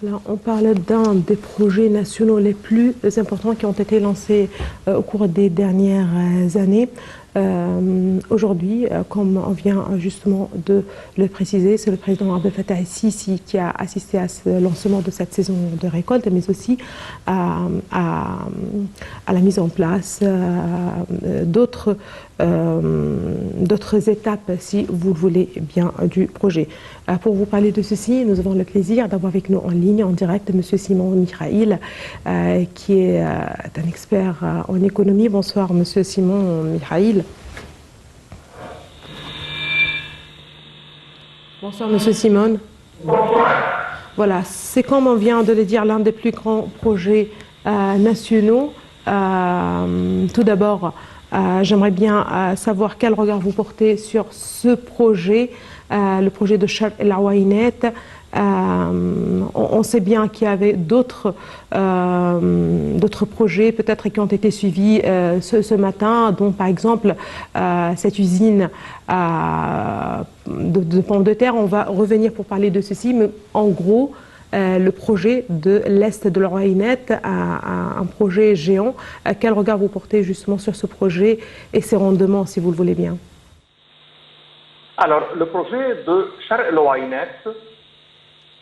Là, on parle d'un des projets nationaux les plus importants qui ont été lancés au cours des dernières années. Aujourd'hui, comme on vient justement de le préciser, c'est le président Abdel Fattah el-Sisi qui a assisté à ce lancement de cette saison de récolte, mais aussi à la mise en place d'autres étapes, si vous le voulez bien, du projet. Pour vous parler de ceci, nous avons le plaisir d'avoir avec nous en ligne, en direct, M. Simon Mikhaïl, qui est un expert en économie. Bonsoir, M. Simon Mikhaïl. Bonsoir, M. Simon. Voilà, c'est comme on vient de le dire, l'un des plus grands projets nationaux. Tout d'abord, j'aimerais bien savoir quel regard vous portez sur ce projet, le projet de Sharq El Awaïnet. On sait bien qu'il y avait d'autres projets peut-être qui ont été suivis ce matin, dont par exemple cette usine de pommes de terre. On va revenir pour parler de ceci, mais en gros, le projet de l'Est de l'Awaïnet, un projet géant. Quel regard vous portez justement sur ce projet et ses rendements, si vous le voulez bien? Alors, le projet de Sharq El Awaïnet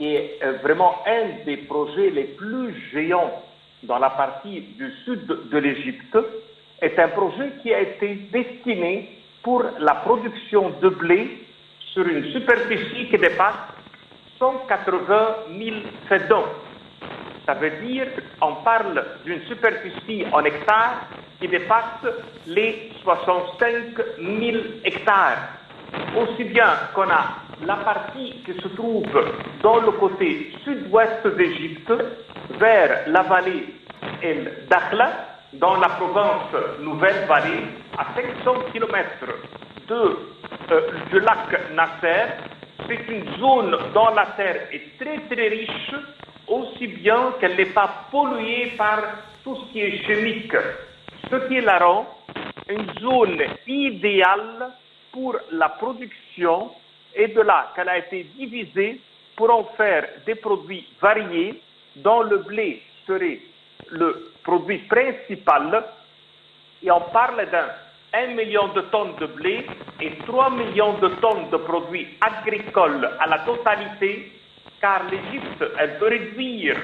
est vraiment un des projets les plus géants dans la partie du sud de l'Égypte, est un projet qui a été destiné pour la production de blé sur une superficie qui dépasse 180 000 faidans. Ça veut dire qu'on parle d'une superficie en hectares qui dépasse les 65 000 hectares. Aussi bien qu'on a la partie qui se trouve dans le côté sud-ouest d'Égypte, vers la vallée El Dakhla, dans la province Nouvelle-Vallée, à 500 km du lac Nasser. C'est une zone dont la terre est très très riche, aussi bien qu'elle n'est pas polluée par tout ce qui est chimique. Ce qui la rend une zone idéale pour la production, et de là qu'elle a été divisée pour en faire des produits variés, dont le blé serait le produit principal. Et on parle d'1 million de tonnes de blé et 3 millions de tonnes de produits agricoles à la totalité, car l'Égypte, elle peut réduire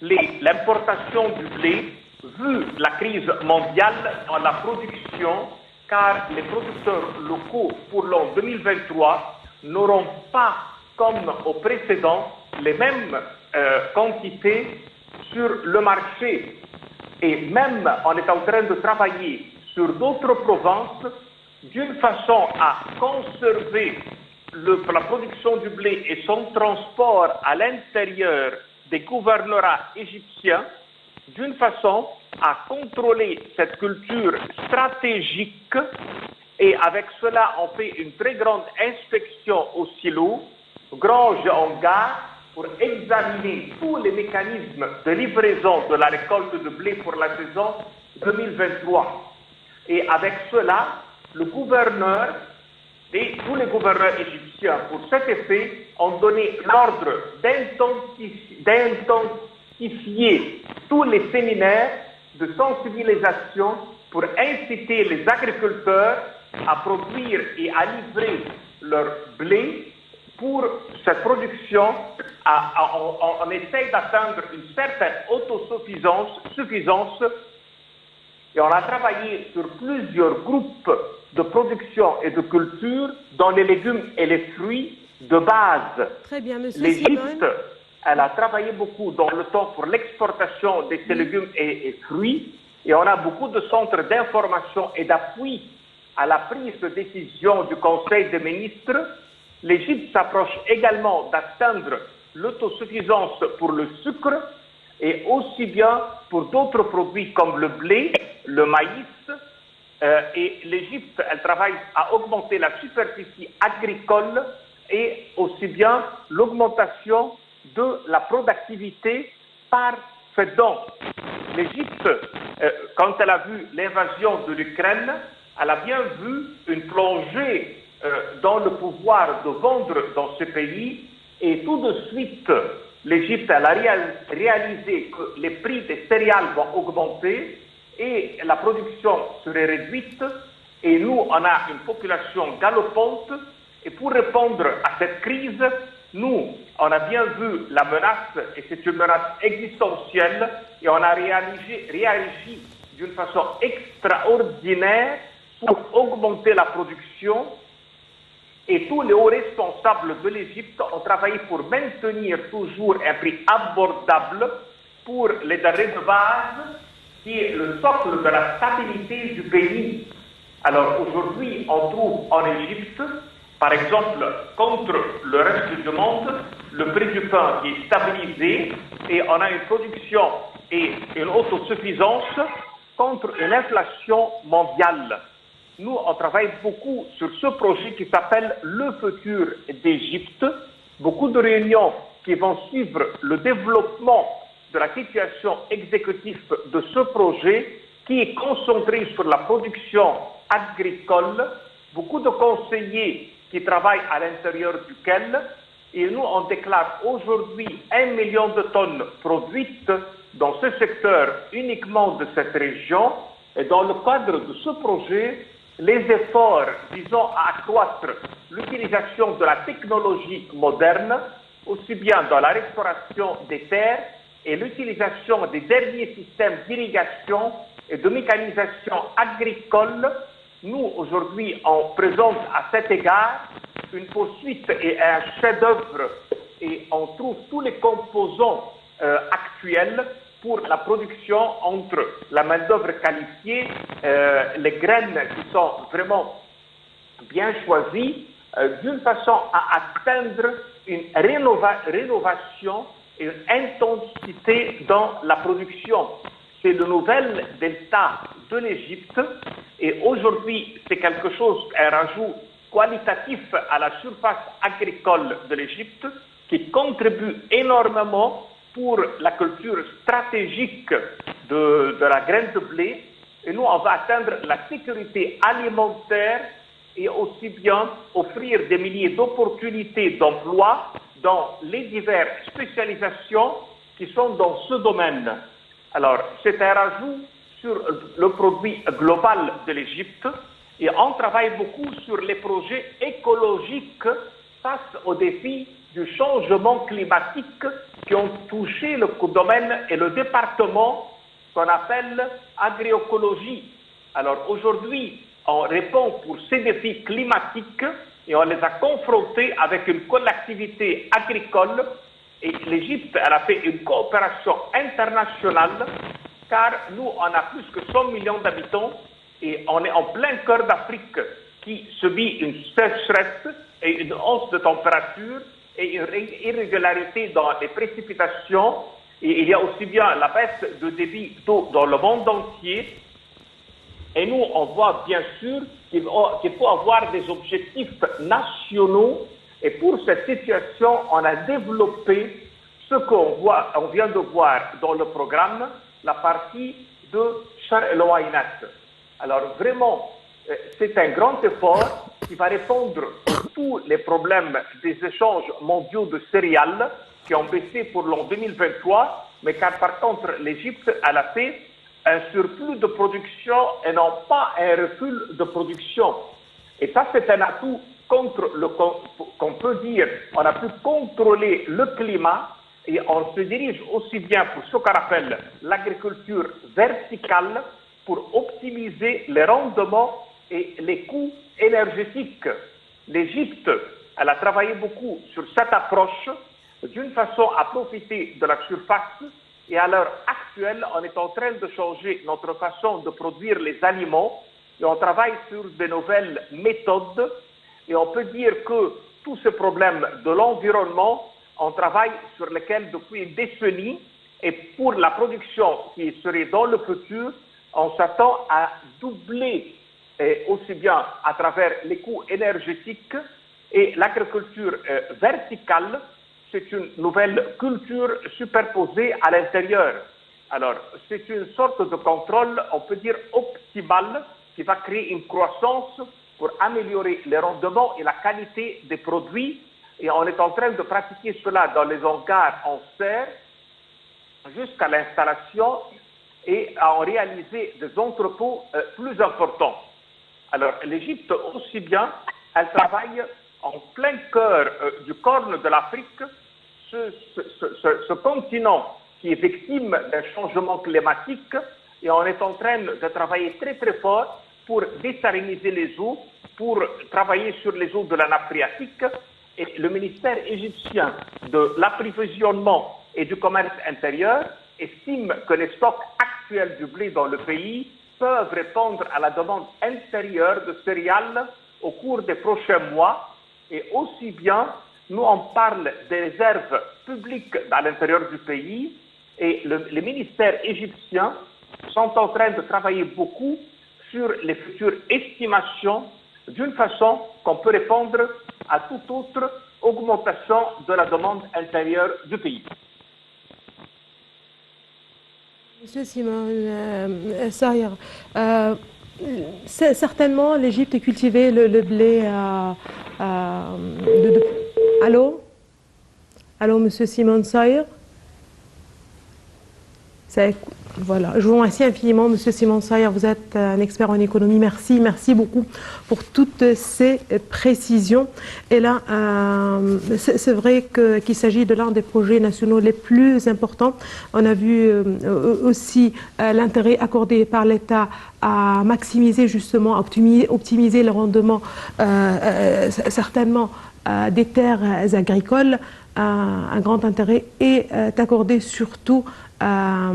l'importation du blé, vu la crise mondiale dans la production, car les producteurs locaux pour l'an 2023 n'auront pas, comme au précédent, les mêmes quantités sur le marché. Et même on est en train de travailler sur d'autres provinces d'une façon à conserver la production du blé et son transport à l'intérieur des gouvernorats égyptiens, d'une façon à contrôler cette culture stratégique, et avec cela on fait une très grande inspection au silo, grange en gare, pour examiner tous les mécanismes de livraison de la récolte de blé pour la saison 2023. Et avec cela, le gouverneur et tous les gouverneurs égyptiens, pour cet effet, ont donné l'ordre d'intensifier tous les séminaires de sensibilisation pour inciter les agriculteurs à produire et à livrer leur blé. Pour cette production, on essaye d'atteindre une certaine autosuffisance, et on a travaillé sur plusieurs groupes de production et de culture dans les légumes et les fruits de base. Très bien, monsieur L'Égypte, elle a travaillé beaucoup dans le temps pour l'exportation de ces légumes et fruits, et on a beaucoup de centres d'information et d'appui à la prise de décision du Conseil des ministres. L'Égypte s'approche également d'atteindre l'autosuffisance pour le sucre, et aussi bien pour d'autres produits comme le blé, le maïs, et l'Égypte, elle travaille à augmenter la superficie agricole et aussi bien l'augmentation de la productivité par faidan. L'Égypte, quand elle a vu l'invasion de l'Ukraine, elle a bien vu une plongée dans le pouvoir de vendre dans ce pays, et tout de suite, l'Égypte a réalisé que les prix des céréales vont augmenter et la production serait réduite. Et nous, on a une population galopante. Et pour répondre à cette crise, nous, on a bien vu la menace, et c'est une menace existentielle, et on a réagi d'une façon extraordinaire pour augmenter la production. Et tous les hauts responsables de l'Égypte ont travaillé pour maintenir toujours un prix abordable pour les denrées de base, qui est le socle de la stabilité du pays. Alors aujourd'hui, on trouve en Égypte, par exemple, contre le reste du monde, le prix du pain qui est stabilisé et on a une production et une autosuffisance contre une inflation mondiale. Nous, on travaille beaucoup sur ce projet qui s'appelle Le futur d'Égypte. Beaucoup de réunions qui vont suivre le développement de la situation exécutive de ce projet qui est concentré sur la production agricole. Beaucoup de conseillers qui travaillent à l'intérieur duquel, et nous, on déclare aujourd'hui 1 million de tonnes produites dans ce secteur uniquement de cette région. Et dans le cadre de ce projet, les efforts visant à accroître l'utilisation de la technologie moderne, aussi bien dans la restauration des terres et l'utilisation des derniers systèmes d'irrigation et de mécanisation agricole. Nous, aujourd'hui, on présente à cet égard une poursuite et un chef-d'œuvre et on trouve tous les composants actuels pour la production entre la main-d'œuvre qualifiée, les graines qui sont vraiment bien choisies, d'une façon à atteindre une rénovation et une intensité dans la production. C'est le nouvel delta de l'Égypte et aujourd'hui c'est quelque chose, un rajout qualitatif à la surface agricole de l'Égypte qui contribue énormément pour la culture stratégique de la graine de blé. Et nous, on va atteindre la sécurité alimentaire et aussi bien offrir des milliers d'opportunités d'emploi dans les diverses spécialisations qui sont dans ce domaine. Alors, c'est un rajout sur le produit global de l'Égypte et on travaille beaucoup sur les projets écologiques face aux défis du changement climatique qui ont touché le domaine et le département qu'on appelle agroécologie. Alors aujourd'hui, on répond pour ces défis climatiques et on les a confrontés avec une collectivité agricole. Et l'Égypte, elle a fait une coopération internationale car nous, on a plus que 100 millions d'habitants et on est en plein cœur d'Afrique qui subit une sécheresse et une hausse de température et une irrégularité dans les précipitations. Et il y a aussi bien la baisse de débit d'eau dans le monde entier. Et nous, on voit bien sûr qu'il faut avoir des objectifs nationaux. Et pour cette situation, on a développé ce on vient de voir dans le programme, la partie de Char El Ouainat. Alors vraiment, c'est un grand effort qui va répondre à tous les problèmes des échanges mondiaux de céréales qui ont baissé pour l'an 2023, mais car par contre l'Égypte elle a fait un surplus de production et non pas un recul de production. Et ça c'est un atout contre qu'on peut dire, on a pu contrôler le climat et on se dirige aussi bien pour ce qu'on appelle l'agriculture verticale pour optimiser les rendements et les coûts énergétiques. L'Égypte, elle a travaillé beaucoup sur cette approche d'une façon à profiter de la surface et à l'heure actuelle, on est en train de changer notre façon de produire les aliments et on travaille sur de nouvelles méthodes et on peut dire que tous ces problèmes de l'environnement, on travaille sur lesquels depuis une décennie et pour la production qui serait dans le futur, on s'attend à doubler aussi bien à travers les coûts énergétiques et l'agriculture verticale, c'est une nouvelle culture superposée à l'intérieur. Alors, c'est une sorte de contrôle, on peut dire optimal, qui va créer une croissance pour améliorer les rendements et la qualité des produits Et on est en train de pratiquer cela dans les hangars en serre jusqu'à l'installation et à en réaliser des entrepôts plus importants. Alors l'Égypte aussi bien, elle travaille en plein cœur du corne de l'Afrique, ce continent qui est victime d'un changement climatique, et on est en train de travailler très très fort pour désaliniser les eaux, pour travailler sur les eaux de la nappe phréatique. Et le ministère égyptien de l'approvisionnement et du commerce intérieur estime que les stocks actuels du blé dans le pays peuvent répondre à la demande intérieure de céréales au cours des prochains mois. Et aussi bien, nous on parle des réserves publiques à l'intérieur du pays, et les ministères égyptiens sont en train de travailler beaucoup sur les futures estimations d'une façon qu'on peut répondre à toute autre augmentation de la demande intérieure du pays. Monsieur Simon Saïr, certainement l'Égypte cultivait le blé. Allô? Allô, Monsieur Simon Saïr? Voilà. Je vous remercie infiniment, Monsieur Simon Saïr. Vous êtes un expert en économie. Merci, merci beaucoup pour toutes ces précisions. Et là, c'est vrai qu'il s'agit de l'un des projets nationaux les plus importants. On a vu aussi l'intérêt accordé par l'État à maximiser justement, à optimiser le rendement, certainement des terres agricoles. Un grand intérêt est accordé surtout à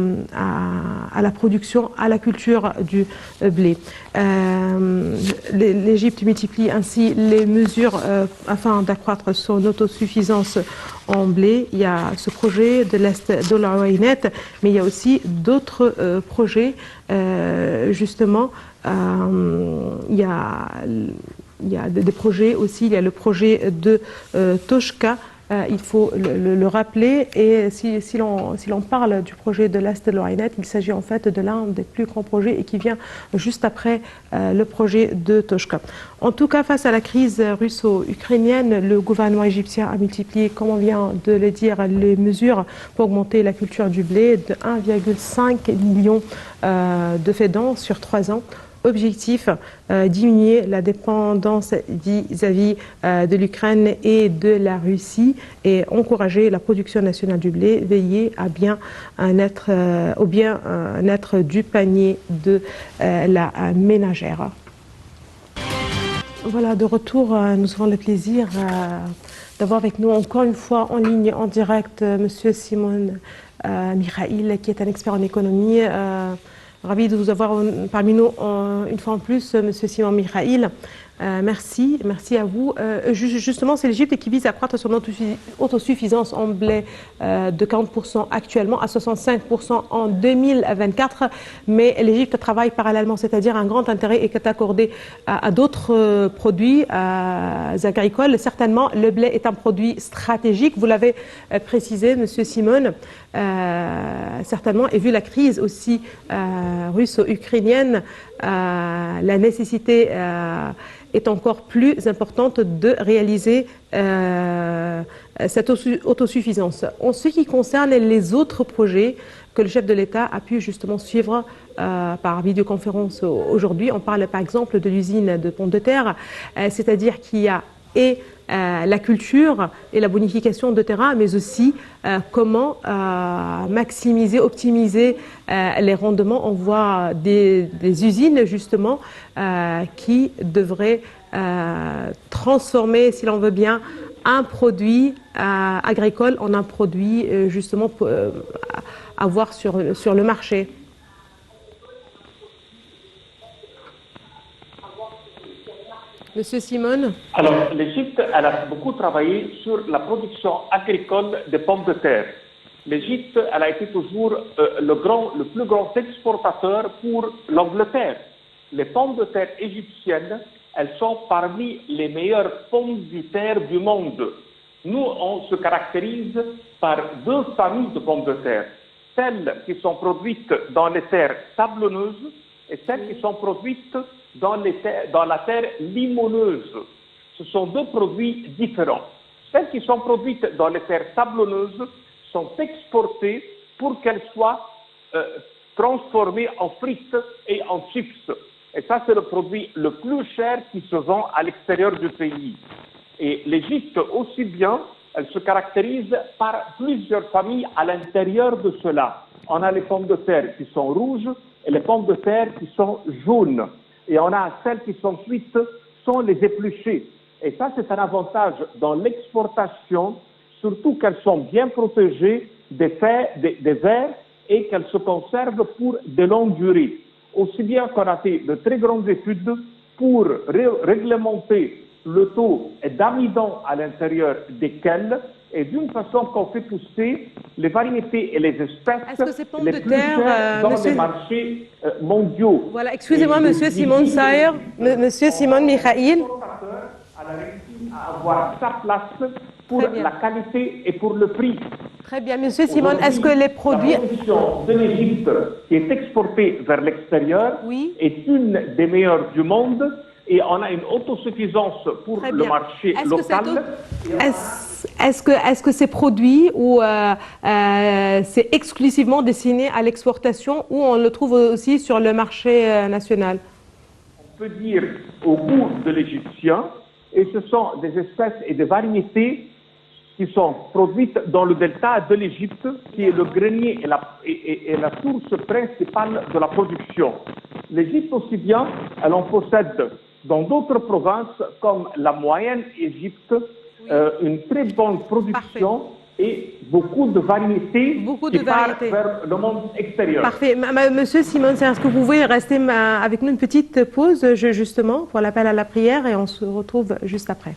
la production, à la culture du blé. L'Égypte multiplie ainsi les mesures afin d'accroître son autosuffisance en blé. Il y a ce projet de l'Est de l'Ouynet, mais il y a aussi d'autres projets. Justement, il y a des projets aussi. Il y a le projet de Toshka. Il faut le rappeler, et si l'on parle du projet de l'Est de l'Ouynet, il s'agit en fait de l'un des plus grands projets et qui vient juste après le projet de Toshka. En tout cas, face à la crise russo-ukrainienne, le gouvernement égyptien a multiplié, comme on vient de le dire, les mesures pour augmenter la culture du blé de 1,5 million de fédans sur 3 ans. Objectif, diminuer la dépendance vis-à-vis de l'Ukraine et de la Russie et encourager la production nationale du blé, veiller à au bien-être du panier de la ménagère. Voilà, de retour, nous avons le plaisir d'avoir avec nous encore une fois en ligne, en direct, Monsieur Simon Mikhail, qui est un expert en économie. Ravi de vous avoir parmi nous une fois en plus, Monsieur Simon Mikhail. Merci à vous. Justement, c'est l'Égypte qui vise à accroître son autosuffisance en blé de 40% actuellement à 65% en 2024. Mais l'Égypte travaille parallèlement, c'est-à-dire un grand intérêt est accordé à d'autres produits agricoles. Certainement, le blé est un produit stratégique. Vous l'avez précisé, Monsieur Simon. Certainement, et vu la crise aussi russo-ukrainienne, la nécessité est encore plus importante de réaliser cette autosuffisance. En ce qui concerne les autres projets que le chef de l'État a pu justement suivre par vidéoconférence aujourd'hui, on parle par exemple de l'usine de pommes de terre, c'est-à-dire qu'il y a la culture et la bonification de terrain, mais aussi comment maximiser, optimiser les rendements. On voit des usines justement qui devraient transformer, si l'on veut bien, un produit agricole en un produit justement à voir sur le marché. Monsieur Simon. Alors, l'Égypte, elle a beaucoup travaillé sur la production agricole des pommes de terre. L'Égypte, elle a été toujours le plus grand exportateur pour l'Angleterre. Les pommes de terre égyptiennes, elles sont parmi les meilleures pommes de terre du monde. Nous, on se caractérise par 2 familles de pommes de terre. Celles qui sont produites dans les terres sablonneuses et celles qui sont produites dans la terre limoneuse. Ce sont 2 produits différents. Celles qui sont produites dans les terres sablonneuses sont exportées pour qu'elles soient transformées en frites et en chips. Et ça, c'est le produit le plus cher qui se vend à l'extérieur du pays. Et l'Égypte aussi bien, elle se caractérise par plusieurs familles à l'intérieur de cela. On a les pommes de terre qui sont rouges et les pommes de terre qui sont jaunes. Et on a celles qui sont cuites, sont les épluchées. Et ça, c'est un avantage dans l'exportation, surtout qu'elles sont bien protégées des vers et qu'elles se conservent pour de longues durées. Aussi bien qu'on a fait de très grandes études pour réglementer le taux d'amidon à l'intérieur desquelles, et d'une façon qu'on fait pousser les variétés et les espèces les plus chères dans les marchés mondiaux. Voilà, excusez-moi, Monsieur Simon Sayer, Monsieur Simon Mikhail. Elle a réussi à avoir sa place pour la qualité et pour le prix. Très bien, Monsieur Simon, est-ce que les produits... La production de l'Égypte qui est exportée vers l'extérieur est une des meilleures du monde et on a une autosuffisance pour le marché local. Est-ce que ces produits c'est exclusivement destiné à l'exportation ou on le trouve aussi sur le marché national? On peut dire au goût de l'Égyptien, et ce sont des espèces et des variétés qui sont produites dans le delta de l'Égypte, qui est le grenier et la source principale de la production. L'Égypte aussi bien, elle en possède dans d'autres provinces comme la moyenne Égypte, une très bonne production et beaucoup de variétés qui partent vers le monde extérieur. Parfait. Monsieur Simon, est-ce que vous pouvez rester avec nous une petite pause justement pour l'appel à la prière et on se retrouve juste après.